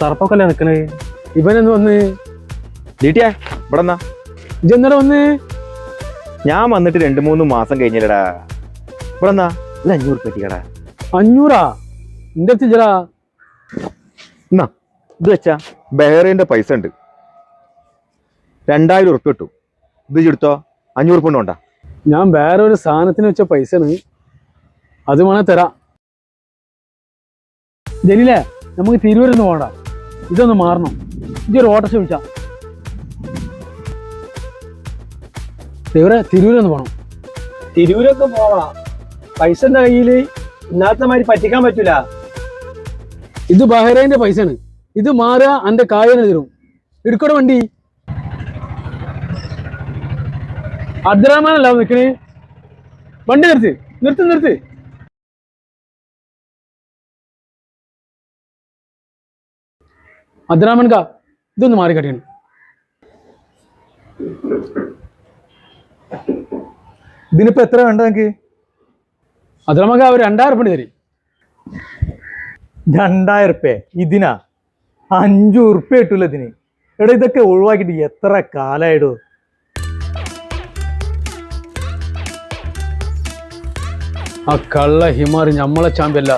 സർപ്പൊക്കല്ലേ നിക്കണേ? ഇവനെന്ന് വന്ന് ഡീറ്റിയാ ഇവിടെ എന്നാ ഇജെന്നട വന്ന്? ഞാൻ വന്നിട്ട് 2-3 മാസം കഴിഞ്ഞില്ലടാ. ഇവിടെ എന്നാ അല്ല 500 പറ്റിക്കടാ. 500? എന്റെ അടുത്തില്ലടാ. എന്നാ ഇത് വെച്ചാ ബഹ്റൈൻ്റെ പൈസ ഉണ്ട്. 2000 ഉറുപ്പ്യ കിട്ടും. ഇത് എടുത്തോ, 500 ഉറുപ്പ്യ കൊണ്ടാ. ഞാൻ വേറെ ഒരു സാധനത്തിന് വെച്ച പൈസയാണ്, അത് വേണേ തരാം. ജലീലേ, നമുക്ക് തിരൂരിന്ന് പോകണ്ട, ഇതൊന്ന് മാറണം. ഇതൊരു ഓട്ടോറിക്ഷ വിളിച്ചാ തിരൂരൊന്ന് പോകണം. തിരൂരൊക്കെ പോവാ, പൈസ എന്താ കയ്യില്? ഇന്നത്തെ മാതിരി പറ്റിക്കാൻ പറ്റൂല. ഇത് ബഹ്റൈൻ്റെ പൈസയാണ്, ഇത് മാറുക എന്റെ കായന് തരും. എടുക്കട വണ്ടി. അബ്ദുറഹ്മാനല്ല നിക്കണേ, വണ്ടി നിർത്ത്. അബ്ദുറഹ്മാൻ കാ, ഇതൊന്ന് മാറി കട്ടിയാണ്. ഇതിനിപ്പോ എത്ര വേണ്ട എനിക്ക്? അബ്ദുറഹ്മാൻ കാ, ഒരു 2000 ഉറുപ്പിക തരും. 2000 ഉറുപ്യ ഇതിനാ? 5 ഉറുപ്യ കിട്ടൂല ഇതിന്. എടാ ഇതൊക്കെ ഒഴിവാക്കിട്ട് എത്ര കാലായിടോ? ആ കള്ള ഹിമാർ ഞമ്മളെ ചാമ്പ്യല്ല.